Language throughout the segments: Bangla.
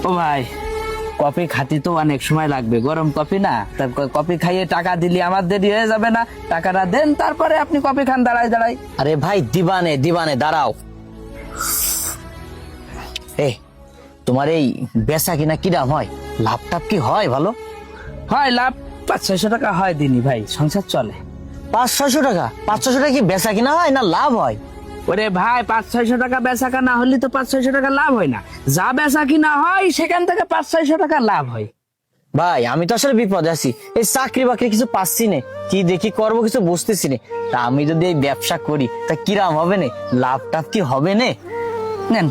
ও ভাই, কফি খাতি তো অনেক সময় লাগবে, গরম কফি না, তার কফি খাইয়ে টাকা দিলে আমার দেরি হয়ে যাবে না? টাকাটা দেন, তারপরে আপনি কফি খান দাঁড়ায় দাঁড়ায়। আরে ভাই দিবানে দিবানে দাঁড়াও। এ তোমার এই বেচা কিনা কিরাম হয়? লাভ টাভ কি হয় ভালো? হয় লাভ 500-600 টাকা হয় দিনই ভাই, সংসার চলে। 500-600 টাকা? 500-600 টাকা কি বেচা কিনা হয় না লাভ হয়? ওরে ভাই, 500-600 টাকা বেচা কেনা হলে তো 500-600 টাকা লাভ হয় না, যা বেচা কিনা হয় সেখান থেকে 500-600 টাকা লাভ হয়। ভাই আমি তো আসলে বিপদে আছি, এই চাকরি বাকরি কিছু পাচ্ছি না, কি দেখি করবো কিছু বুঝতেছি না। তা আমি যদি এই ব্যবসা করি তা কিরাম হবে না? লাভ টাভ কি হবে না? নেন,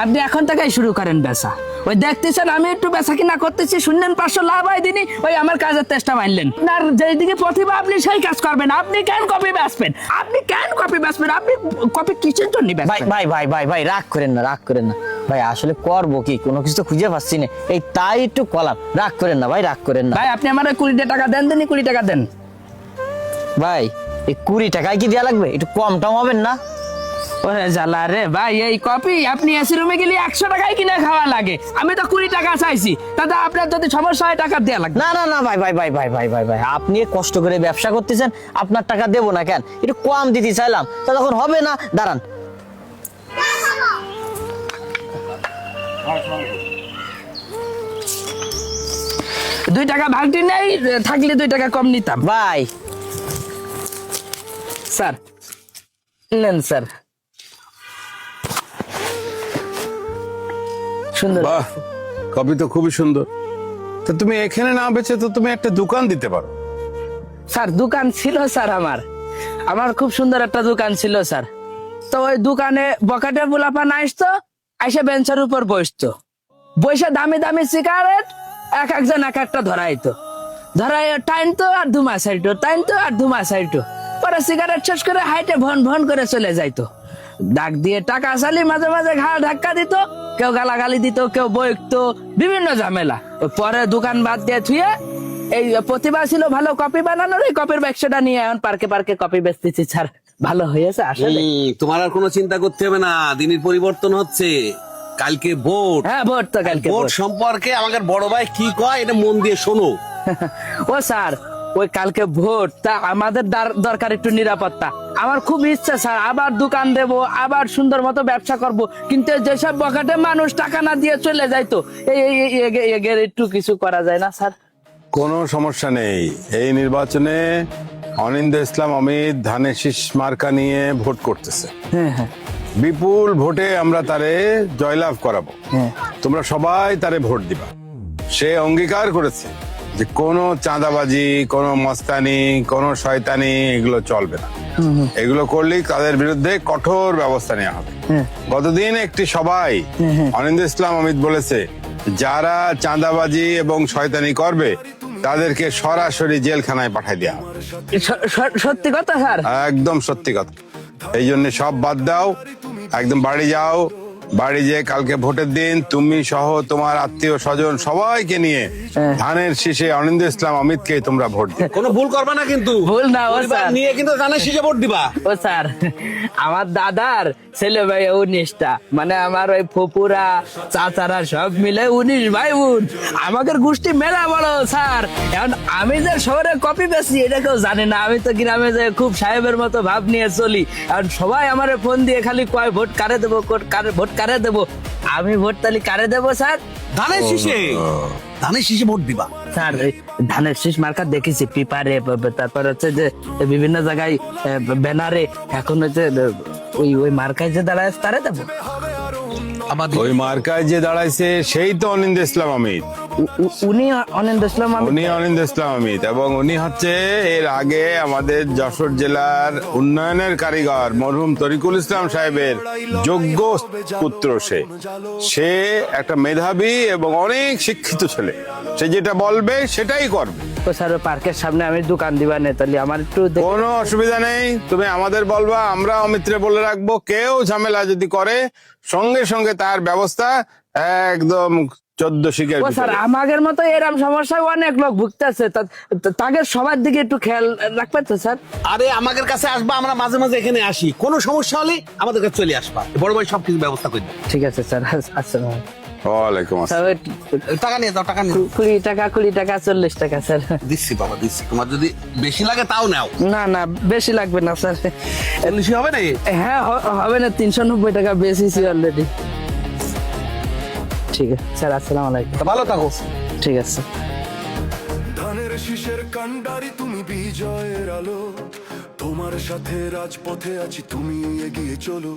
আপনি এখন থেকেই শুরু করেন বেচা। ওই দেখতেছেন আমি একটু বেচা কিনা করতেছি, শুনলেন 500 লাভ হয় দিনই, ওই আমার কাজের চেষ্টা মানলেন। আর যেদিকে প্রতিভা আপনি সেই কাজ করবেন। আপনি কেন কপি বেচবেন? আপনি কেন কপি বেচবেন? আপনি কপি কিসের জন্য ভাই বেচবেন? ভাই ভাই ভাই ভাই রাগ করেন না, রাগ করেন না ভাই, আসলে করবো কি কোনো কিছু তো খুঁজে পাচ্ছি না, এই তাই একটু কলাম। রাগ করেন না ভাই, রাগ করেন না ভাই, আপনি আমার 20 টাকা দেন, দিনই 20 টাকা দেন। ভাই। এই 20 টাকায় কি দেওয়া লাগবে? একটু কম টম হবেন না? ওরে জ্বালা রে ভাই, এই কপি আপনি এসি রুমে গেলে 100 টাকায় কিনে খাওয়া লাগে, আমি তো 20 টাকা চাইছি। দাদা আপনার যদি সমস্যা হয় টাকা দেওয়া লাগবে। না না না ভাই ভাই ভাই ভাই ভাই ভাই ভাই, আপনি কষ্ট করে ব্যবসা করতেছেন, আপনার টাকা দেবো না কেন? একটু কম দিতে চাইলাম, তা তখন হবে না। দাঁড়ান, দুই টাকা ভাগটি নেই, থাকলে 2 টাকা কম নিতাম। ভাই স্যার নেন স্যার, সুন্দর। বাহ, কপি তো খুবই সুন্দর। তা তুমি এখানে না বেচে তো তুমি একটা দোকান দিতে পারো। স্যার দোকান ছিল স্যার, আমার খুব সুন্দর একটা দোকান ছিল স্যার। তো ওই দোকানে বকাটে পোলাপান আসতো, এসে বেঞ্চের উপর বসতো, বসে দামি দামি সিগারেট একজন এক একটা ধরাইতো, ধরাই টাইনতো আর ধুমা সাইটো, টাইনতো আর ধুমা সাইটো। পরে সিগারেট শেষ করে হাইটে ভন ভন করে চলে যাইতো। ডাক দিয়ে টাকা চালি মাঝে মাঝে ঘাড় ধাক্কা দিত, কেউ গালাগালি দিত, কেউ বইকতো, বিভিন্ন ঝামেলা। ওই পরে দোকান বাদ দিয়ে থুয়ে এই প্রতিভা ছিল ভালো কপি বানানোর, এই কপির ব্যবসাটা নিয়ে এখন পার্কে পার্কে কপি বেচতেছি স্যার। ভালো হয়েছে আসলে। তোমার আর কোনো চিন্তা করতে হবে না, দিনের পরিবর্তন হচ্ছে। কালকে ভোট। হ্যাঁ ভোট তো কালকে ভোট ভোট। সম্পর্কে আমাদের বড় ভাই কি কয় এটা মন দিয়ে শোনো। ও স্যার, ওই কালকে ভোট, তা আমাদের দরকার একটু নিরাপত্তা। আমার খুব ইচ্ছা স্যার, আবার দোকান দেব, আবার সুন্দর মতো ব্যবসা করব, কিন্তু যেসব বখাটে মানুষ টাকা না দিয়ে চলে যাইতো, এগের একটু কিছু করা যায় না স্যার? কোনো সমস্যা নেই, এই নির্বাচনে অনিন্দ ইসলাম অমিত ধানের শীষ মার্কা নিয়ে ভোট করতেছে। হ্যাঁ হ্যাঁ বিপুল ভোটে আমরা তারে জয়লাভ করাবো। হ্যাঁ। তোমরা সবাই তারে ভোট দিবা। সে অঙ্গীকার করেছে যে কোনো চাঁদাবাজি, কোনো মস্তানি, কোনো শয়তানি এগুলো চলবে না। এগুলো করলেই তাদের বিরুদ্ধে কঠোর ব্যবস্থা নেওয়া হবে। গতদিন একটি সবাই অনিন্দ ইসলাম অমিত বলেছে, যারা চাঁদাবাজি এবং শয়তানি করবে তাদেরকে সরাসরি জেলখানায় পাঠাই দেওয়া হবে। সত্যি কথা স্যার? একদম সত্যি কথা। এই জন্য সব বাদ দাও, একদম বাড়ি যাও। বাড়ি যেয়ে কালকে ভোটের দিন তুমি সহ তোমার আত্মীয় স্বজন সবাইকে নিয়ে ধানের শীষে অনিন্দ ইসলাম অমিতকে তোমরা ভোট দিও। কোনো ভুল করবে না কিন্তু। ভুল না ও পরিবার স্যার। নিয়ে কিন্তু ধানের শীষে ভোট দিবা। ও স্যার, আমার দাদার ছেলে ভাই 19টা, মানে আমার ওই ফুপুরা চাচারা সব মিলে 19 ভাই বোন। আমাদের গোষ্ঠী মেলা বড় স্যার। এখন আমি যে শহরে কপি বেচি এটা কেউ জানে না, আমি তো গ্রামে যে খুব সাহেবের মতো ভাব নিয়ে চলি। এখন সবাই আমারে ফোন দিয়ে খালি কয় ভোট কারে দেবো, ভোট কারে দেবো। আমি ভোট তালি কারে দেবো স্যার? ধানের শীষে, ধানের শীষে ভোট দিবা। স্যার এই ধানের শীষ মার্কা দেখেছি পেপারে, তারপর হচ্ছে যে বিভিন্ন জায়গায় ব্যানারে, এখন হচ্ছে ওই মার্কায় যে দাঁড়ায় তারে দেবো। ওই মার্কায় যে দাঁড়াইছে সেই তো অনিন্দ ইসলাম অমিত। উনি অনিন্দ ইসলাম অমিত? উনি অনিন্দ ইসলাম অমিত, এবং উনি হচ্ছে এর আগে আমাদের যশোর জেলার উন্নয়নের কারিগর মরহুম তরিকুল ইসলাম সাহেবের যোগ্য পুত্র। সে একটা মেধাবী এবং অনেক শিক্ষিত ছেলে, সে যেটা বলবে সেটাই করবে। তো স্যার পার্কের সামনে আমি দোকান দিবা না, তাহলে আমার একটু কোনো অসুবিধা নেই, তুমি আমাদের বলবা, আমরা অমিত্রে বলে রাখবো, কেউ ঝামেলা যদি করে সঙ্গে সঙ্গে তার ব্যবস্থা একদম 14 শিখের ও স্যার, আমাদের মতো এরকম সমস্যায় অনেক লোক ভুগতেছে, তাদের সবার দিকে একটু খেয়াল রাখবেন তো স্যার? আরে আমাদের কাছে আসবা, আমরা মাঝে মাঝে এখানে আসি, কোনো সমস্যা হলে আমাদের কাছে চলে আসবা, বড় ভাই সবকিছু ব্যবস্থা করে দেবে। ঠিক আছে স্যার। আচ্ছা ওয়ালাইকুম স্যার আসসালাম। ওই টাকা নিয়ে যাও, টাকা নিয়ে যাও। 20 টাকা 40 টাকা স্যার। দিচ্ছি বাবা, দিচ্ছি। তোমার যদি বেশি লাগে তাও নাও। না না বেশি লাগবে না স্যার। 40 হবে না? হ্যাঁ হবে না, 390 টাকা বেশিছি অলরেডি। ঠিক আছে স্যার, আসসালামু আলাইকুম। তা ভালো থাকো। ঠিক আছে। ধানের শীষের কান্ডারি তুমি বিজয়ের আলো, তোমার সাথে রাজপথে আছি, তুমি এগিয়ে চলো।